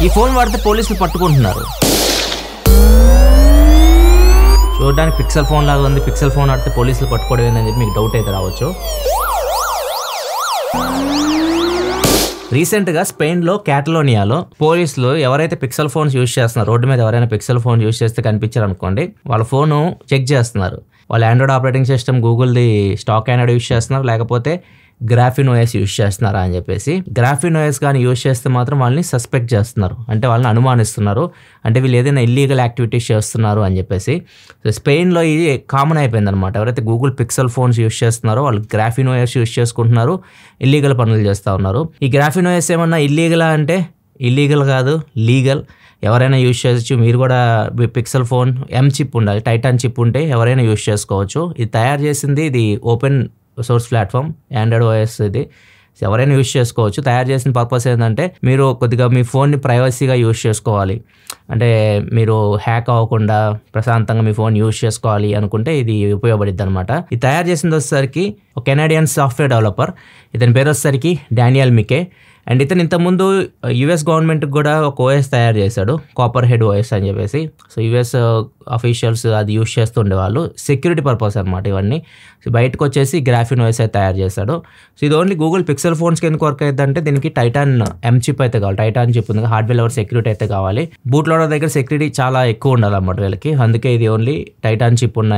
ఈ ఫోన్ వాడితే పోలీసులు పట్టుకుంటున్నారు. చూడడానికి పిక్సెల్ ఫోన్ లాగా ఉంది, పిక్సెల్ ఫోన్ వాడితే పోలీసులు పట్టుకోవడం ఏందని చెప్పి మీకు డౌట్ అయితే రావచ్చు. రీసెంట్గా స్పెయిన్లో క్యాటలోనియాలో పోలీసులు ఎవరైతే పిక్సెల్ ఫోన్స్ యూజ్ చేస్తున్నారు, రోడ్డు మీద ఎవరైనా పిక్సెల్ ఫోన్ యూజ్ చేస్తే కనిపించారు అనుకోండి, వాళ్ళ ఫోను చెక్ చేస్తున్నారు. వాళ్ళు ఆండ్రాయిడ్ ఆపరేటింగ్ సిస్టమ్ గూగుల్ది స్టాక్ ఆండ్రాయిడ్ యూజ్ చేస్తున్నారు, లేకపోతే గ్రాఫిన్ ఓఎస్ యూజ్ చేస్తున్నారా అని చెప్పేసి. గ్రాఫిన్ ఓఎస్ కానీ యూజ్ చేస్తే మాత్రం వాళ్ళని సస్పెక్ట్ చేస్తున్నారు, అంటే వాళ్ళని అనుమానిస్తున్నారు, అంటే వీళ్ళు ఏదైనా ఇల్లీగల్ యాక్టివిటీస్ చేస్తున్నారు అని చెప్పేసి. సో స్పెయిన్లో ఇది కామన్ అయిపోయింది అనమాట. ఎవరైతే గూగుల్ పిక్సెల్ ఫోన్స్ యూజ్ చేస్తున్నారో వాళ్ళు గ్రాఫిన్ ఓఎస్ యూజ్ చేసుకుంటున్నారు, ఇల్లీగల్ పనులు చేస్తూ ఉన్నారు. ఈ గ్రాఫిన్ ఓఎస్ ఏమన్నా ఇల్లీగలా అంటే ఇల్లీగల్ కాదు, లీగల్. ఎవరైనా యూజ్ చేయొచ్చు. మీరు కూడా పిక్సెల్ ఫోన్ చిప్ ఉండాలి, టైటాన్ చిప్ ఉంటే ఎవరైనా యూజ్ చేసుకోవచ్చు. ఇది తయారు చేసింది ఇది open source platform Android OS. ఇది ఎవరైనా యూజ్ చేసుకోవచ్చు. తయారు చేసిన పర్పస్ ఏంటంటే మీరు కొద్దిగా మీ ఫోన్ని ప్రైవసీగా యూజ్ చేసుకోవాలి, అంటే మీరు హ్యాక్ అవ్వకుండా ప్రశాంతంగా మీ ఫోన్ యూజ్ చేసుకోవాలి అనుకుంటే ఇది ఉపయోగపడుద్ది అనమాట. ఇది తయారు చేసింది వచ్చేసరికి ఒక కెనడియన్ సాఫ్ట్వేర్ డెవలపర్, ఇతని పేరు వచ్చేసరికి డానియల్ మికే. అండ్ ఇతను ఇంతకుముందు యుఎస్ గవర్నమెంట్కి కూడా ఒక ఓఎస్ తయారు చేశాడు, కాపర్ హెడ్ ఓఎస్ అని చెప్పేసి. సో యుఎస్ అఫీషియల్స్ అది యూజ్ చేస్తుండేవాళ్ళు, సెక్యూరిటీ పర్పస్ అనమాట ఇవన్నీ. సో బయటకు వచ్చేసి గ్రాఫిన్ ఓఎస్ అయితే తయారు చేశాడు. సో ఇది ఓన్లీ గూగుల్ పిక్సెల్ ఫోన్స్కి ఎందుకు వర్క్ అవుతుందంటే దీనికి టైటాన్ చిప్ అయితే కావాలి, టైటాన్ చిప్ ఉంది, హార్డ్వేర్ లెవెల్ సెక్యూరిటీ అయితే కావాలి. బూట్ లోడర్ దగ్గర సెక్యూరిటీ చాలా ఎక్కువ ఉండాలన్నమాట వీళ్ళకి, అందుకే ఇది ఓన్లీ టైటాన్ చిప్ ఉన్న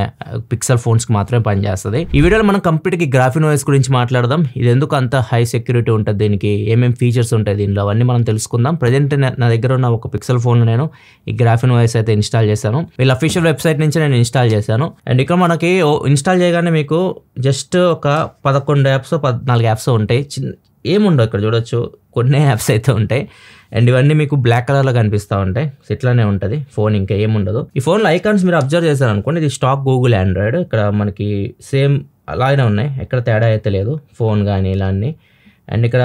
పిక్సెల్ ఫోన్స్కి మాత్రమే పనిచేస్తుంది. ఈ వీడియోలో మనం కంప్లీట్గా గ్రాఫిన్ ఓఎస్ గురించి మాట్లాడదాం. ఇది ఎందుకు అంత హై సెక్యూరిటీ ఉంటుంది, దీనికి ఏమేమి ఫీచర్స్ ఉంటాయి దీనిలో, అవన్నీ మనం తెలుసుకుందాం. ప్రజెంట్ నా దగ్గర ఉన్న ఒక పిక్సెల్ ఫోన్లో నేను ఈ గ్రాఫిన్ ఓఎస్ అయితే ఇన్స్టాల్ చేశాను. వీళ్ళ అఫీషియల్ వెబ్సైట్ నుంచి నేను ఇన్స్టాల్ చేశాను. అండ్ ఇక్కడ మనకి ఇన్స్టాల్ చేయగానే మీకు జస్ట్ ఒక 11 యాప్స్ 14 యాప్స్ ఉంటాయి. ఏముండవు ఇక్కడ చూడొచ్చు, కొన్ని యాప్స్ అయితే ఉంటాయి. అండ్ ఇవన్నీ మీకు బ్లాక్ కలర్లో కనిపిస్తూ ఉంటాయి. ఇట్లానే ఉంటుంది ఫోన్, ఇంకా ఏముండదు. ఈ ఫోన్లో ఐకాన్స్ మీరు అబ్జర్వ్ చేశారు అనుకోండి, ఇది స్టాక్ గూగుల్ ఆండ్రాయిడ్. ఇక్కడ మనకి సేమ్ అలాగే ఉన్నాయి, ఎక్కడ తేడా అయితే లేదు, ఫోన్ కానీ ఇలా అన్ని. అండ్ ఇక్కడ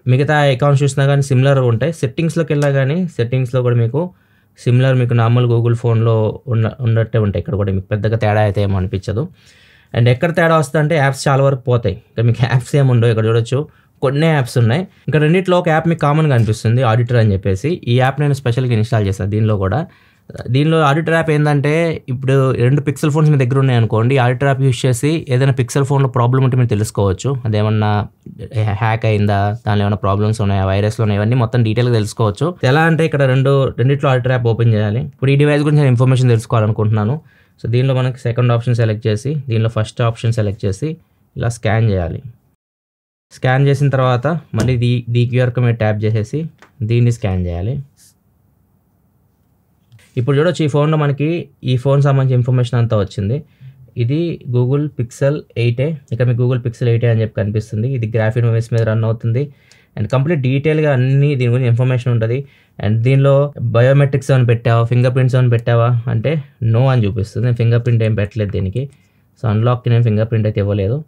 మిగతా అకౌంట్స్ చూసినా కానీ సిమిలర్ ఉంటాయి. సెట్టింగ్స్లోకి వెళ్ళా కానీ సెట్టింగ్స్లో కూడా మీకు సిమిలర్, మీకు నార్మల్ గూగుల్ ఫోన్లో ఉన్నట్టే ఉంటాయి. ఇక్కడ కూడా మీకు పెద్దగా తేడా అయితే ఏమో అనిపించదు. అండ్ ఎక్కడ తేడా వస్తుందంటే యాప్స్ చాలా వరకు పోతాయి. ఇక్కడ మీకు యాప్స్ ఏముండవు, ఇక్కడ చూడొచ్చు కొన్ని యాప్స్ ఉన్నాయి. ఇంకా రెండిట్లో ఒక యాప్ మీకు కామన్గా అనిపిస్తుంది, ఆడిటర్ అని చెప్పేసి. ఈ యాప్ నేను స్పెషల్గా ఇన్స్టాల్ చేశాను దీనిలో కూడా. దీనిలో ఆడిటర్ యాప్ ఏంటంటే, ఇప్పుడు 2 పిక్సెల్ ఫోన్స్ మీ దగ్గర ఉన్నాయి అనుకోండి, ఆడిటర్ యాప్ యూస్ చేసి ఏదైనా పిక్సెల్ ఫోన్లో ప్రాబ్లం ఉంటే మీరు తెలుసుకోవచ్చు. అదేమన్నా హ్యాక్ అయిందా, దానిలో ఏమైనా ప్రాబ్లమ్స్ ఉన్నాయా, వైరస్లు ఉన్నాయి, ఇవన్నీ మొత్తం డీటెయిల్గా తెలుసుకోవచ్చు. ఎలా అంటే ఇక్కడ రెండిట్లో ఆడిటర్ యాప్ ఓపెన్ చేయాలి. ఇప్పుడు ఈ డివైస్ గురించి నేను ఇన్ఫర్మేషన్ తెలుసుకోవాలనుకుంటున్నాను. సో దీనిలో మనకి సెకండ్ ఆప్షన్ సెలెక్ట్ చేసి, దీనిలో ఫస్ట్ ఆప్షన్ సెలెక్ట్ చేసి ఇలా స్కాన్ చేయాలి. స్కాన్ చేసిన తర్వాత మళ్ళీ ఈ క్యూఆర్ కోడ్ మీద ట్యాప్ చేసేసి దీన్ని స్కాన్ చేయాలి. ఇప్పుడు చూడొచ్చు ఈ ఫోన్లో మనకి ఈ ఫోన్ సంబంధించిన ఇన్ఫర్మేషన్ అంతా వచ్చింది. ఇది గూగుల్ పిక్సెల్ 8a, ఇక్కడ మీకు గూగుల్ పిక్సెల్ 8a అని చెప్పి కనిపిస్తుంది. ఇది గ్రాఫిన్ ఓఎస్ మీద రన్ అవుతుంది. అండ్ కంప్లీట్ డీటెయిల్గా అన్ని దీని గురించి ఇన్ఫర్మేషన్ ఉంటుంది. అండ్ దీనిలో బయోమెట్రిక్స్ ఏమైనా పెట్టావా, ఫింగర్ ప్రింట్స్ ఏమైనా పెట్టావా అంటే నో అని చూపిస్తుంది. నేను ఫింగర్ ప్రింట్ ఏం పెట్టలేదు దీనికి. సో అన్లాక్కి నేను ఫింగర్ ప్రింట్ అయితే ఇవ్వలేదు.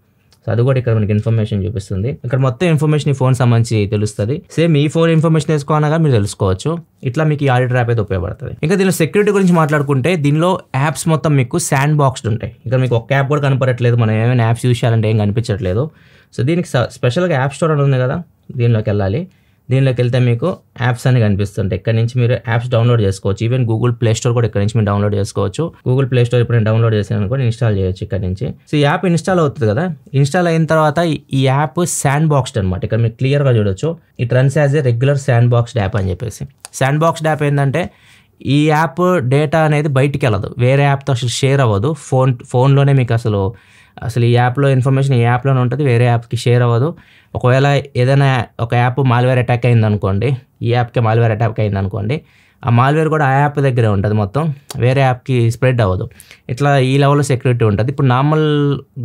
సో అది కూడా ఇక్కడ మనకి ఇన్ఫర్మేషన్ చూపిస్తుంది. ఇక్కడ మొత్తం ఇన్ఫర్మేషన్ ఈ ఫోన్ సంబంధించి తెలుస్తుంది. సేమ్ ఈ ఫోన్ ఇన్ఫర్మేషన్ తెలుసుకోవాలన్నా మీరు తెలుసుకోవచ్చు. ఇట్లా మీకు ఈ ఆడిటర్ యాప్ అయితే ఉపయోగపడుతుంది. ఇంకా దీనిలో సెక్యూరిటీ గురించి మాట్లాడుకుంటే, దీనిలో యాప్స్ మొత్తం మీకు శాండ్ బాక్స్డ్ ఉంటాయి. ఇక్కడ మీకు ఒక యాప్ కూడా కనపడట్లేదు, మనం ఏమైనా యాప్స్ యూస్ చేయాలంటే ఏం కనిపించట్లేదు. సో దీనికి స్పెషల్గా యాప్ స్టోర్ అని ఉంది కదా, దీనిలోకి వెళ్ళాలి. దీనిలోకి వెళ్తే మీకు యాప్స్ అని కనిపిస్తుంటాయి. ఇక్కడ నుంచి మీరు యాప్స్ డౌన్లోడ్ చేసుకోవచ్చు. ఈవెన్ గూగుల్ ప్లే స్టోర్ కూడా ఇక్కడ నుంచి మీరు డౌన్లోడ్ చేసుకోవచ్చు. గూగుల్ ప్లే స్టోర్ ఇప్పుడు నేను డౌన్లోడ్ చేశాను అనుకోండి, ఇన్స్టాల్ చేయొచ్చు ఇక్కడ నుంచి. సో ఈ యాప్ ఇన్స్టాల్ అవుతుంది కదా, ఇన్స్టాల్ అయిన తర్వాత ఈ యాప్ శాండ్ బాక్స్డ్ అనమాట. ఇక్కడ మీరు క్లియర్గా చూడొచ్చు, it runs as a regular sand boxed app అని చెప్పేసి. శాండ్ బాక్స్డ్ యాప్ ఏంటంటే, ఈ యాప్ డేటా అనేది బయటికి వెళ్ళదు, వేరే యాప్తో అసలు షేర్ అవ్వదు. ఫోన్లోనే మీకు అసలు ఈ యాప్లో ఇన్ఫర్మేషన్ ఈ యాప్లోనే ఉంటుంది, వేరే యాప్కి షేర్ అవ్వదు. ఒకవేళ ఏదైనా ఒక యాప్ మాల్వేర్ అటాక్ అయింది అనుకోండి, ఈ యాప్కి మాల్వేర్ అటాక్ అయింది అనుకోండి, ఆ మాల్వేర్ కూడా ఆ యాప్ దగ్గరే ఉంటుంది, మొత్తం వేరే యాప్కి స్ప్రెడ్ అవ్వదు. ఇట్లా ఈ లెవెల్లో సెక్యూరిటీ ఉంటుంది. ఇప్పుడు నార్మల్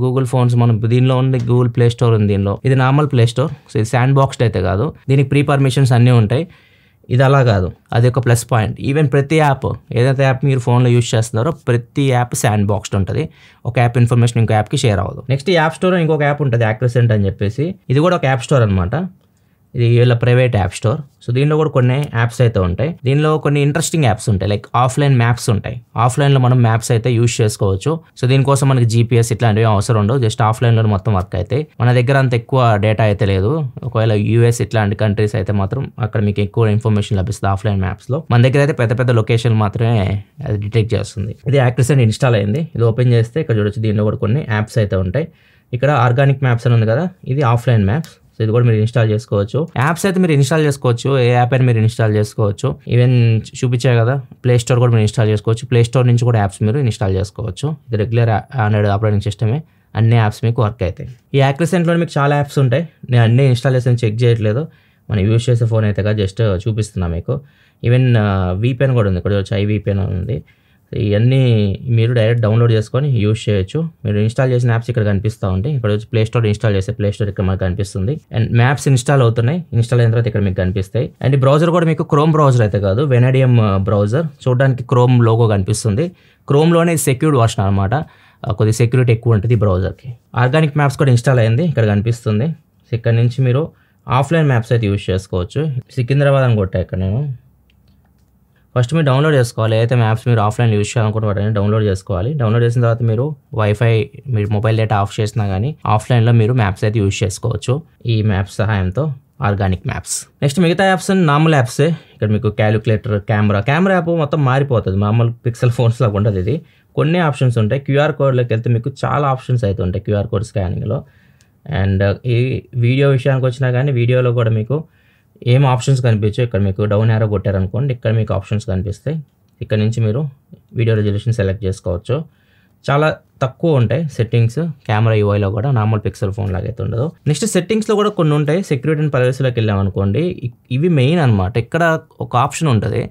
గూగుల్ ఫోన్స్ మనం దీనిలో ఉంది, గూగుల్ ప్లే స్టోర్ ఉంది దీనిలో, ఇది నార్మల్ ప్లే స్టోర్. సో ఇది శాండ్ బాక్స్డ్ అయితే కాదు, దీనికి ప్రీ పర్మిషన్స్ అన్నీ ఉంటాయి. ఇది అలా కాదు, అది ఒక ప్లస్ పాయింట్. ఈవెన్ ప్రతి యాప్, ఏదైతే యాప్ మీరు ఫోన్లో యూస్ చేస్తున్నారో ప్రతి యాప్ శాండ్ బాక్స్డ్ ఉంటుంది. ఒక యాప్ ఇన్ఫర్మేషన్ ఇంకో యాప్కి షేర్ అవ్వదు. నెక్స్ట్ ఈ యాప్ స్టోర్ ఇంకొక యాప్ ఉంటుంది, యాక్సెంట్ అని చెప్పేసి. ఇది కూడా ఒక యాప్ స్టోర్ అనమాట. ఇది వీళ్ళ ప్రైవేట్ యాప్ స్టోర్. సో దీనిలో కూడా కొన్ని యాప్స్ అయితే ఉంటాయి. దీనిలో కొన్ని ఇంట్రెస్టింగ్ యాప్స్ ఉంటాయి, లైక్ ఆఫ్లైన్ మ్యాప్స్ ఉంటాయి. ఆఫ్లైన్లో మనం మ్యాప్స్ అయితే యూజ్ చేసుకోవచ్చు. సో దీనికోసం మనకి GPS ఇట్లాంటివి అవసరం ఉండవు, జస్ట్ ఆఫ్లైన్లో మొత్తం వర్క్ అయితే. మన దగ్గర అంత ఎక్కువ డేటా అయితే లేదు. ఒకవేళ US ఇట్లాంటి కంట్రీస్ అయితే మాత్రం అక్కడ మీకు ఎక్కువ ఇన్ఫర్మేషన్ లభిస్తుంది ఆఫ్లైన్ మ్యాప్స్లో. మన దగ్గర అయితే పెద్ద పెద్ద లొకేషన్ మాత్రమే అది డిటెక్ట్ చేస్తుంది. ఇది యాక్సెస్ ఇన్స్టాల్ అయింది. ఇది ఓపెన్ చేస్తే ఇక్కడ చూడొచ్చు, దీనిలో కూడా కొన్ని యాప్స్ అయితే ఉంటాయి. ఇక్కడ ఆర్గానిక్ మ్యాప్స్ అని ఉంది కదా, ఇది ఆఫ్లైన్ మ్యాప్స్. సో ఇది కూడా మీరు ఇన్స్టాల్ చేసుకోవచ్చు. యాప్స్ అయితే మీరు ఇన్స్టాల్ చేసుకోవచ్చు, ఏ యాప్ అయినా మీరు ఇన్స్టాల్ చేసుకోవచ్చు. ఈవెన్ చూపించాయి కదా, ప్లే స్టోర్ కూడా మీరు ఇన్స్టాల్ చేసుకోవచ్చు. ప్లే స్టోర్ నుంచి కూడా యాప్స్ మీరు ఇన్స్టాల్ చేసుకోవచ్చు. ఇది రెగ్యులర్ ఆండ్రాయిడ్ ఆపరేటింగ్ సిస్టమే, అన్ని యాప్స్ మీకు వర్క్ అవుతాయి. ఈ యాక్సెస్లో మీకు చాలా యాప్స్ ఉంటాయి. నేను అన్ని ఇన్స్టాల్ చేసి చెక్ చేయట్లేదు, మనం యూజ్ చేసే ఫోన్ అయితే కదా, జస్ట్ చూపిస్తున్నా మీకు. ఈవెన్ VPN కూడా ఉంది, ఇక్కడ వచ్చి iVPN ఉంది. ఇవన్నీ మీరు డైరెక్ట్ డౌన్లోడ్ చేసుకొని యూజ్ చేయొచ్చు. మీరు ఇన్స్టాల్ చేసిన యాప్స్ ఇక్కడ కనిపిస్తూ ఉంటాయి. ఇక్కడ వచ్చి ప్లే స్టోర్ ఇన్స్టాల్ చేస్తే ప్లే స్టోర్ ఇక్కడ మనకు కనిపిస్తుంది. అండ్ మ్యాప్స్ ఇన్స్టాల్ అవుతున్నాయి, ఇన్స్టాల్ అయిన తర్వాత ఇక్కడ మీకు కనిపిస్తాయి. అండ్ ఈ బ్రౌజర్ కూడా మీకు క్రోమ్ బ్రౌజర్ అయితే కాదు, వెనడియం బ్రౌజర్. చూడడానికి క్రోమ్ లోగో కనిపిస్తుంది. క్రోమ్లోనే సెక్యూర్డ్ వర్షన్ అనమాట, కొద్దిగా సెక్యూరిటీ ఎక్కువ ఉంటుంది ఈ బ్రౌజర్కి. ఆర్గానిక్ మ్యాప్స్ కూడా ఇన్స్టాల్ అయింది, ఇక్కడ కనిపిస్తుంది. సో ఇక్కడ నుంచి మీరు ఆఫ్లైన్ మ్యాప్స్ అయితే యూజ్ చేసుకోవచ్చు. సికింద్రాబాద్ అని కొట్టా ఇక్కడ నేను. ఫస్ట్ మీరు డౌన్లోడ్ చేసుకోవాలి, అయితే మ్యాప్స్ మీరు ఆఫ్లైన్ యూజ్ చేయాలనుకుంటే డౌన్లోడ్ చేసుకోవాలి. డౌన్లోడ్ చేసిన తర్వాత మీరు వైఫై, మీరు మొబైల్ డేటా ఆఫ్ చేసినా కానీ ఆఫ్లైన్లో మీరు మ్యాప్స్ అయితే యూజ్ చేసుకోవచ్చు ఈ మ్యాప్స్ సహాయంతో, ఆర్గానిక్ మ్యాప్స్. నెక్స్ట్ మిగతా యాప్స్ నార్మల్ యాప్సే. ఇక్కడ మీకు క్యాలిక్యులేటర్, కెమెరా యాప్ మొత్తం మారిపోతుంది, మామూలు పిక్సెల్ ఫోన్స్ లాగా ఉంటుంది. ఇది కొన్ని ఆప్షన్స్ ఉంటాయి. QR కోడ్లోకి వెళ్తే మీకు చాలా ఆప్షన్స్ అయితే ఉంటాయి QR కోడ్ స్కానింగ్లో. అండ్ ఈ వీడియో విషయానికి వచ్చినా కానీ వీడియోలో కూడా మీకు ఏం ఆప్షన్స్ కనిపించవు. ఇక్కడ మీకు డౌన్ యారో కొట్టారనుకోండి, ఇక్కడ మీకు ఆప్షన్స్ కనిపిస్తాయి. ఇక్కడ నుంచి మీరు వీడియో రెజల్యూషన్ సెలెక్ట్ చేసుకోవచ్చు. చాలా తక్కువ ఉంటాయి సెట్టింగ్స్ కెమెరా UIలో కూడా, నార్మల్ పిక్సెల్ ఫోన్ లాగా అయితే ఉండదు. నెక్స్ట్ సెట్టింగ్స్లో కూడా కొన్ని ఉంటాయి. సెక్యూరిటీ అండ్ ప్రైవసీలోకి వెళ్ళామనుకోండి, ఇవి మెయిన్ అనమాట. ఇక్కడ ఒక ఆప్షన్ ఉంటుంది,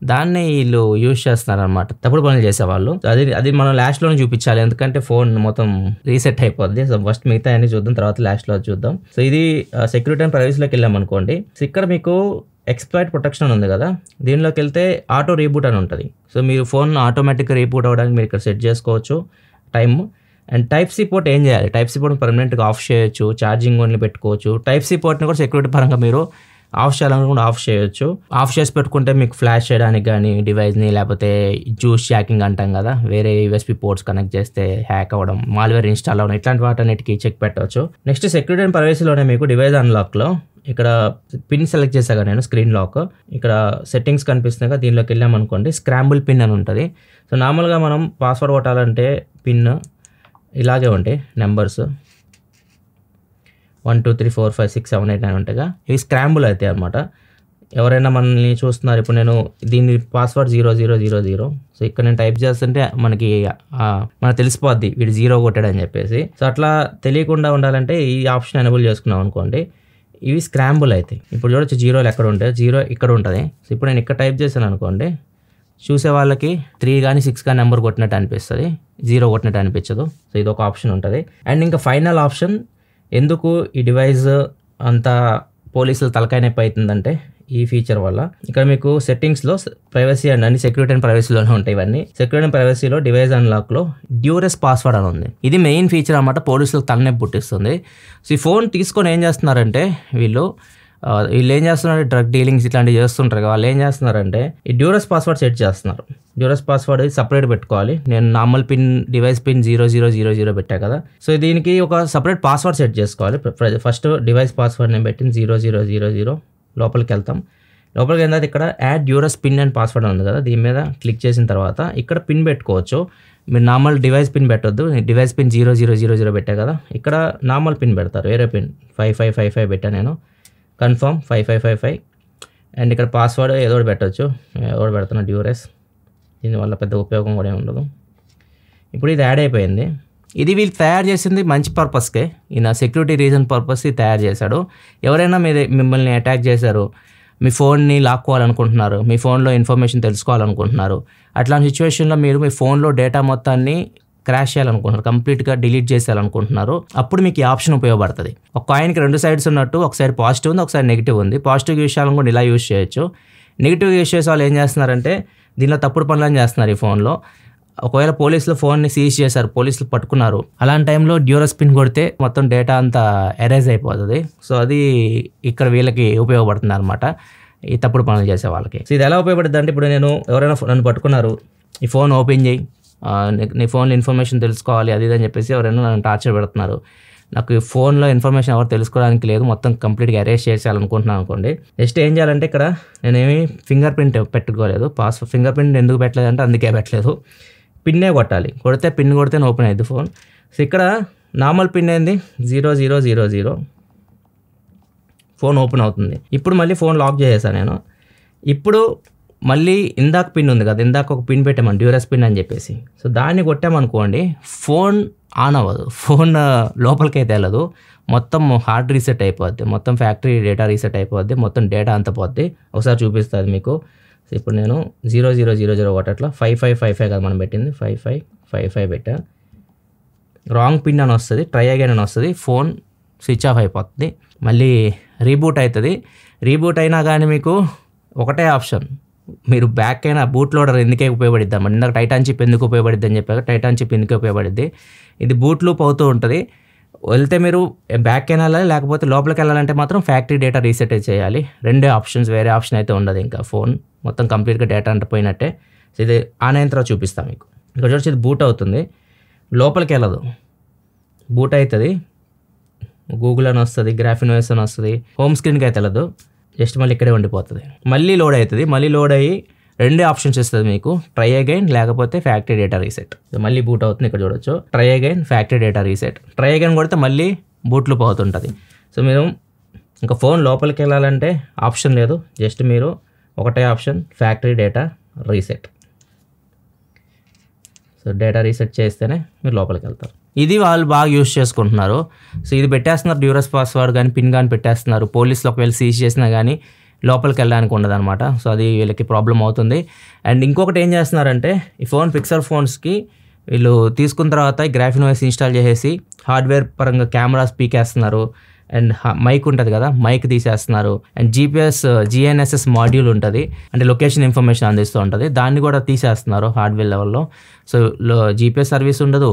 దాన్ని వీళ్ళు యూజ్ చేస్తున్నారనమాట, తప్పుడు పనులు చేసేవాళ్ళు. అది మనం లాస్ట్లోనే చూపించాలి, ఎందుకంటే ఫోన్ మొత్తం రీసెట్ అయిపోద్ది. సో ఫస్ట్ మిగతా అన్ని చూద్దాం, తర్వాత లాస్ట్లో చూద్దాం. సో ఇది సెక్యూరిటీ అండ్ ప్రైవసీలోకి వెళ్ళామనుకోండి, సో ఇక్కడ మీకు ఎక్స్ప్లాయిట్ ప్రొటెక్షన్ ఉంది కదా, దీనిలోకి వెళ్తే ఆటో రీబూట్ అని ఉంటుంది. సో మీరు ఫోన్ ఆటోమేటిక్గా రీబూట్ అవ్వడానికి మీరు ఇక్కడ సెట్ చేసుకోవచ్చు టైమ్. అండ్ Type-C పోర్ట్ ఏం చేయాలి, Type-C పోర్ట్ పర్మనెంట్గా ఆఫ్ చేయొచ్చు, ఛార్జింగ్ ఓన్లీ పెట్టుకోవచ్చు. Type-C పోర్ట్ని కూడా సెక్యూరిటీ పరంగా మీరు ఆఫ్ చేయాలనుకుంటే ఆఫ్ చేయొచ్చు. ఆఫ్ చేసి పెట్టుకుంటే మీకు ఫ్లాష్ చేయడానికి కానీ డివైస్ని, లేకపోతే జ్యూస్ హ్యాకింగ్ అంటాం కదా, వేరే USB పోర్ట్స్ కనెక్ట్ చేస్తే హ్యాక్ అవ్వడం, మాల్వేర్ ఇన్స్టాల్ అవ్వడం, ఇట్లాంటి వాటన్నిటికీ చెక్ పెట్టవచ్చు. నెక్స్ట్ సెక్యూరిటీ అండ్ ప్రైవసీలోనే మీకు డివైస్ అన్లాక్లో ఇక్కడ పిన్ సెలెక్ట్ చేశాక నేను స్క్రీన్ లాక్, ఇక్కడ సెట్టింగ్స్ కనిపిస్తున్నాయి, దీనిలోకి వెళ్ళామనుకోండి స్క్రాంబుల్ పిన్ అని ఉంటుంది. సో నార్మల్గా మనం పాస్వర్డ్ కొట్టాలంటే పిన్ ఇలాగే ఉంటాయి, నెంబర్స్ 1 2 3 4 5 6 7 8 9 ఉంటాయిగా, ఇవి స్క్రాంబుల్ అవుతాయి అనమాట. ఎవరైనా మనల్ని చూస్తున్నారు, ఇప్పుడు నేను దీని పాస్వర్డ్ 0000, సో ఇక్కడ నేను టైప్ చేస్తుంటే మనకి తెలిసిపోద్ది వీడు 0 కొట్టాడని చెప్పేసి. సో అట్లా తెలియకుండా ఉండాలంటే ఈ ఆప్షన్ ఎనేబుల్ చేసుకున్నాం అనుకోండి, ఇవి స్క్రాంబుల్ అవుతాయి. ఇప్పుడు చూడొచ్చు 0 ఎక్కడ ఉంటాయి, 0 ఇక్కడ ఉంటుంది. సో ఇప్పుడు నేను ఇక్కడ టైప్ చేశాను అనుకోండి, చూసే వాళ్ళకి 3 కానీ 6 కానీ నెంబర్ కొట్టినట్టు అనిపిస్తుంది, 0 కొట్టినట్టు అనిపించదు. సో ఇది ఒక ఆప్షన్ ఉంటుంది. అండ్ ఇంకా ఫైనల్ ఆప్షన్, ఎందుకు ఈ డివైస్ అంత పోలీసులు తలకాయ నొప్పి అవుతుందంటే ఈ ఫీచర్ వల్ల. ఇక్కడ మీకు సెట్టింగ్స్లో ప్రైవసీ అండ్ అన్ని సెక్యూరిటీ అండ్ ప్రైవసీలోనే ఉంటాయి ఇవన్నీ. సెక్యూరిటీ అండ్ ప్రైవసీలో డివైస్ అన్లాక్లో డ్యూరెస్ పాస్వర్డ్ అని ఉంది. ఇది మెయిన్ ఫీచర్ అనమాట, పోలీసులకు తలనొప్పి పుట్టిస్తుంది. సో ఈ ఫోన్ తీసుకొని ఏం చేస్తున్నారంటే వీళ్ళు ఏం చేస్తున్నారు, డ్రగ్ డీలింగ్స్ ఇట్లాంటివి చేస్తుంటారు కదా, వాళ్ళు ఏం చేస్తున్నారంటే ఈ డ్యూరెస్ పాస్వర్డ్ సెట్ చేస్తున్నారు. డ్యూరెస్ పాస్వర్డ్ సపరేట్ పెట్టుకోవాలి. నేను నార్మల్ పిన్, డివైస్ పిన్ 0000 పెట్టా కదా, సో దీనికి ఒక సపరేట్ పాస్వర్డ్ సెట్ చేసుకోవాలి. ఫస్ట్ డివైస్ పాస్వర్డ్ నేను పెట్టిన 0000, లోపలికి వెళ్తాం. లోపలికి వెళ్ళిన తర్వాత ఇక్కడ add duress pin and password ఉంది కదా, దీని మీద క్లిక్ చేసిన తర్వాత ఇక్కడ పిన్ పెట్టుకోవచ్చు. మీరు నార్మల్ డివైస్ పిన్ పెట్టొద్దు, డివైస్ పిన్ 0000 పెట్టా కదా, ఇక్కడ నార్మల్ పిన్ పెడతారు, వేరే పిన్ 5555 పెట్టా నేను, కన్ఫర్మ్ 5555. అండ్ ఇక్కడ పాస్వర్డ్ ఏదో ఒకటి పెట్టవచ్చు, ఏదో ఒకటి పెడుతున్నా డ్యూరెస్, దీనివల్ల పెద్ద ఉపయోగం కూడా ఉండదు. ఇప్పుడు ఇది యాడ్ అయిపోయింది. ఇది వీళ్ళు తయారు చేసింది మంచి పర్పస్కే, ఈయన సెక్యూరిటీ రీజన్ పర్పస్ తయారు చేశాడు. ఎవరైనా మిమ్మల్ని అటాక్ చేశారు, మీ ఫోన్ని లాక్కోవాలనుకుంటున్నారు, మీ ఫోన్లో ఇన్ఫర్మేషన్ తెలుసుకోవాలనుకుంటున్నారు, అట్లాంటి సిచ్యువేషన్లో మీరు మీ ఫోన్లో డేటా మొత్తాన్ని క్రాష్ చేయాలనుకుంటున్నారు, కంప్లీట్గా డిలీట్ చేసేయాలనుకుంటున్నారు, అప్పుడు మీకు ఈ ఆప్షన్ ఉపయోగపడుతుంది. ఒక కాయిన్కి 2 సైడ్స్ ఉన్నట్టు, ఒక సైడ్ పాజిటివ్ ఉంది, ఒక సైడ్ నెగిటివ్ ఉంది. పాజిటివ్ యూస్ చేయాలని కూడా ఇలా యూస్ చేయొచ్చు. నెగిటివ్ యూస్ చేసే వాళ్ళు ఏం చేస్తున్నారంటే దీనిలో తప్పుడు పనులను చేస్తున్నారు ఈ ఫోన్లో. ఒకవేళ పోలీసులు ఫోన్ని సీజ్ చేశారు, పోలీసులు పట్టుకున్నారు, అలాంటి టైంలో డ్యూరస్ పిన్ కొడితే మొత్తం డేటా అంతా ఎరేజ్ అయిపోతుంది. సో అది ఇక్కడ వీళ్ళకి ఉపయోగపడుతుంది అనమాట, ఈ తప్పుడు పనులు చేసే వాళ్ళకి. సో ఇది ఎలా ఉపయోగపడుతుంది అంటే, ఇప్పుడు ఎవరైనా నన్ను పట్టుకున్నారు, ఈ ఫోన్ ఓపెన్ చేయి, నీ ఫోన్లో ఇన్ఫర్మేషన్ తెలుసుకోవాలి అది ఇది అని చెప్పేసి ఎవరైనా నన్ను టార్చర్ పెడుతున్నారు, నాకు ఈ ఫోన్లో ఇన్ఫర్మేషన్ ఎవరు తెలుసుకోవడానికి లేదు, మొత్తం కంప్లీట్గా అరేంజ్ చేసేయాలనుకుంటున్నాను అనుకోండి. నెక్స్ట్ ఏం చేయాలంటే, ఇక్కడ నేనేమి ఫింగర్ ప్రింట్ పెట్టుకోలేదు, ఫింగర్ ప్రింట్ ఎందుకు పెట్టలేదు అంటే అందుకే పెట్టలేదు, పిన్నే కొట్టాలి. పిన్ కొడితే ఓపెన్ అయ్యింది ఫోన్. సో ఇక్కడ నార్మల్ పిన్ ఏంది 0000, ఫోన్ ఓపెన్ అవుతుంది. ఇప్పుడు మళ్ళీ ఫోన్ లాక్ చేసేసాను నేను. ఇప్పుడు మళ్ళీ ఇందాక పిన్ ఉంది కదా, ఇందాక ఒక పిన్ పెట్టామని డ్యూరస్ పిన్ అని చెప్పేసి, సో దాన్ని కొట్టామనుకోండి ఫోన్ ఆన్ అవ్వదు, ఫోన్ లోపలికి అయితే వెళ్ళదు, మొత్తం హార్డ్ రీసెట్ అయిపోద్ది, మొత్తం ఫ్యాక్టరీ డేటా రీసెట్ అయిపోద్ది, మొత్తం డేటా అంతా పోద్ది. ఒకసారి చూపిస్తుంది మీకు. సో ఇప్పుడు నేను 0000 కొట్టట్లా 5555 కదా మనం పెట్టింది, 5555 పెట్టా, రాంగ్ పిన్ అని వస్తుంది, ట్రై అగైన్ అని వస్తుంది, ఫోన్ స్విచ్ ఆఫ్ అయిపోతుంది. మళ్ళీ రీబూట్ అవుతుంది. రీబూట్ అయినా కానీ మీకు ఒకటే ఆప్షన్, మీరు బ్యాక్ అయినా బూట్ లోడర్ ఎందుకే ఉపయోగపడిద్దాం అంటే, ఇందాక టైటాన్ చిప్ ఎందుకు ఉపయోగపడిద్ది అని చెప్పాక టైటాన్ చిప్ ఎందుకు ఉపయోగపడిద్ది, ఇది బూట్ లూప్ అవుతూ ఉంటుంది. వెళ్తే మీరు బ్యాక్ అయినా వెళ్ళాలి, లేకపోతే లోపలికి వెళ్ళాలంటే మాత్రం ఫ్యాక్టరీ డేటా రీసెట్ చేయాలి. రెండే ఆప్షన్స్, వేరే ఆప్షన్ అయితే ఉండదు. ఇంకా ఫోన్ మొత్తం కంప్లీట్గా డేటా అంతా పోయినట్టే. సో ఇది ఆన్ అయిన తర్వాత చూపిస్తాను మీకు. ఇక్కడ చూసి ఇది బూట్ అవుతుంది, లోపలికి వెళ్ళదు, బూట్ అవుతుంది, గూగుల్ అని వస్తుంది, గ్రాఫిన్ ఓఎస్ అని వస్తుంది, హోమ్ స్క్రీన్కి అయితే వెళ్ళదు, జస్ట్ మళ్ళీ ఇక్కడే ఉండిపోతుంది. మళ్ళీ లోడ్ అవుతుంది, మళ్ళీ లోడ్ అయ్యి రెండే ఆప్షన్స్ ఇస్తుంది మీకు, ట్రై అగైన్ లేకపోతే ఫ్యాక్టరీ డేటా రీసెట్. మళ్ళీ బూట్ అవుతుంది, ఇక్కడ చూడొచ్చు try again factory data reset. Try again కొడితే మళ్ళీ బూట్ లూప్ అవుతుంటుంది. సో మీరు ఇంకా ఫోన్ లోపలికి వెళ్ళాలంటే ఆప్షన్ లేదు, జస్ట్ మీరు ఒకటే option factory data reset. So data reset చేస్తేనే మీరు లోపలికి వెళ్తారు. ఇది వాళ్ళు బాగా యూస్ చేసుకుంటున్నారు. సో ఇది పెట్టేస్తున్నారు, డ్యూరస్ పాస్వర్డ్ కానీ పిన్ కానీ పెట్టేస్తున్నారు. పోలీసులు ఒకవేళ సీజ్ చేసినా కానీ లోపలికి వెళ్ళడానికి ఉండదు అనమాట. సో అది వీళ్ళకి ప్రాబ్లం అవుతుంది. అండ్ ఇంకొకటి ఏం చేస్తున్నారంటే, ఈ ఫోన్ పిక్సెల్ ఫోన్స్కి వీళ్ళు తీసుకున్న తర్వాత గ్రాఫిన్ ఓఎస్ ఇన్స్టాల్ చేసేసి హార్డ్వేర్ పరంగా కెమెరాస్ పీకేస్తున్నారు, అండ్ మైక్ ఉంటుంది కదా, మైక్ తీసేస్తున్నారు, అండ్ GNSS మాడ్యూల్ ఉంటుంది, అంటే లొకేషన్ ఇన్ఫర్మేషన్ అందిస్తూ ఉంటుంది, దాన్ని కూడా తీసేస్తున్నారు హార్డ్వేర్ లెవెల్లో. సో GPS సర్వీస్ ఉండదు,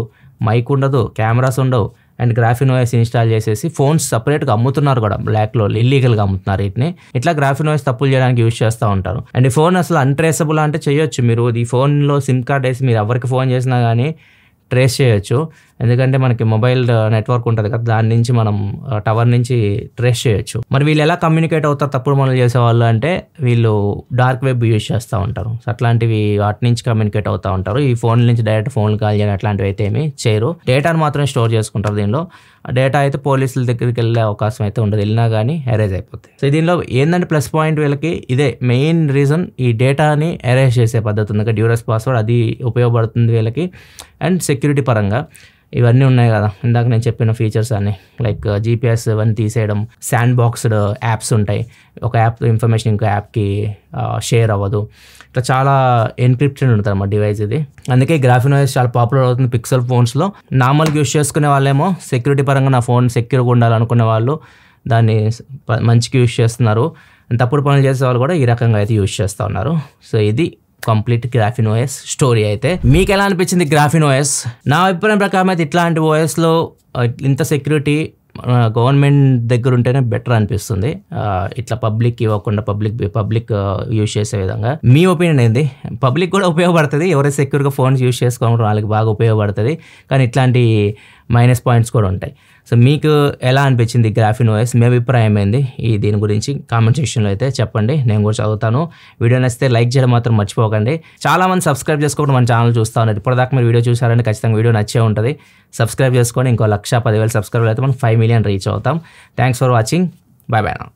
మైక్ ఉండదు, కెమెరాస్ ఉండవు, అండ్ గ్రాఫిన్ ఓఎస్ ఇన్స్టాల్ చేసేసి ఫోన్స్ సపరేట్గా అమ్ముతున్నారు కూడా, బ్లాక్లో ఇల్లీగల్గా అమ్ముతున్నారు వీటిని. ఇట్లా గ్రాఫిన్ ఓఎస్ తప్పులు చేయడానికి యూజ్ చేస్తూ ఉంటారు. అండ్ ఈ ఫోన్ అసలు అన్ట్రేసబుల్ అంటే చేయొచ్చు, మీరు ఈ ఫోన్లో సిమ్ కార్డ్ వేసి మీరు ఎవరికి ఫోన్ చేసినా కానీ ట్రేస్ చేయొచ్చు, ఎందుకంటే మనకి మొబైల్ నెట్వర్క్ ఉంటుంది కదా, దాని నుంచి మనం టవర్ నుంచి ట్రేస్ చేయొచ్చు. మరి వీళ్ళు ఎలా కమ్యూనికేట్ అవుతారు తప్పుడు పనులు చేసేవాళ్ళు అంటే, వీళ్ళు డార్క్ వెబ్ యూజ్ చేస్తూ ఉంటారు. సో అట్లాంటివి వాటి నుంచి కమ్యూనికేట్ అవుతూ ఉంటారు. ఈ ఫోన్ నుంచి డైరెక్ట్ ఫోన్ కాల్ చేయడం అట్లాంటివి అయితే ఏమీ చేయరు, డేటాను మాత్రం స్టోర్ చేసుకుంటారు. దీనిలో డేటా అయితే పోలీసుల దగ్గరికి వెళ్ళే అవకాశం అయితే ఉండదు, వెళ్ళినా కానీ ఎరేజ్ అయిపోతుంది. సో దీనిలో ఏంటంటే ప్లస్ పాయింట్ వీళ్ళకి ఇదే మెయిన్ రీజన్, ఈ డేటాని ఎరేజ్ చేసే పద్ధతి ఉంది, డ్యూరస్ పాస్వర్డ్ అది ఉపయోగపడుతుంది వీళ్ళకి. అండ్ సెక్యూరిటీ పరంగా ఇవన్నీ ఉన్నాయి కదా ఇందాక నేను చెప్పిన ఫీచర్స్ అన్ని, లైక్ GPS ఇవన్నీ తీసేయడం, శాండ్ బాక్స్డ్ యాప్స్ ఉంటాయి, ఒక యాప్ ఇన్ఫర్మేషన్ ఇంకో యాప్కి షేర్ అవ్వదు, ఇట్లా చాలా ఎన్క్రిప్షన్ ఉంటుంది అన్నమాట డివైస్ ఇది. అందుకే గ్రాఫిన్ ఓఎస్ చాలా పాపులర్ అవుతుంది పిక్సెల్ ఫోన్స్లో. నార్మల్గా యూస్ చేసుకునే వాళ్ళేమో సెక్యూరిటీ పరంగా నా ఫోన్ సెక్యూర్గా ఉండాలనుకునే వాళ్ళు దాన్ని మంచిగా యూస్ చేస్తున్నారు, తప్పుడు పనులు చేసే వాళ్ళు కూడా ఈ రకంగా అయితే యూస్ చేస్తూ ఉన్నారు. సో ఇది కంప్లీట్ గ్రాఫిన్ ఓఎస్ స్టోరీ. అయితే మీకు ఎలా అనిపించింది గ్రాఫిన్ ఓఎస్? నా అభిప్రాయం ప్రకారం అయితే ఇట్లాంటి ఓఎస్లో ఇంత సెక్యూరిటీ గవర్నమెంట్ దగ్గర ఉంటేనే బెటర్ అనిపిస్తుంది, ఇట్లా పబ్లిక్ ఇవ్వకుండా పబ్లిక్ యూజ్ చేసే విధంగా. మీ ఒపీనియన్ ఏంది? పబ్లిక్ కూడా ఉపయోగపడుతుంది, ఎవరైతే సెక్యూర్గా ఫోన్స్ యూజ్ చేసుకోవడం వాళ్ళకి బాగా ఉపయోగపడుతుంది, కానీ ఇట్లాంటి మైనస్ పాయింట్స్ కూడా ఉంటాయి. సో మీకు ఎలా అనిపించింది గ్రాఫిన్ ఓఎస్? మీ అభిప్రాయం ఏంది దీని గురించి కామెంట్ సెక్షన్లో అయితే చెప్పండి, నేను కూడా చదువుతాను. వీడియో నచ్చితే లైక్ చేయడం మాత్రం మర్చిపోకండి. చాలామంది సబ్స్క్రైబ్ చేసుకోవడం మన ఛానల్ చూస్తూ ఉన్నారు, ఇప్పటిదాకా మీరు వీడియో చూసారంటే ఖచ్చితంగా వీడియో నచ్చే ఉంటుంది. సబ్స్క్రైబ్ చేసుకొని ఇంకో 1,10,000 సబ్స్క్రైబర్లు అయితే మనం 5 million రీచ్ అవుతాం. Thanks for watching, bye bye.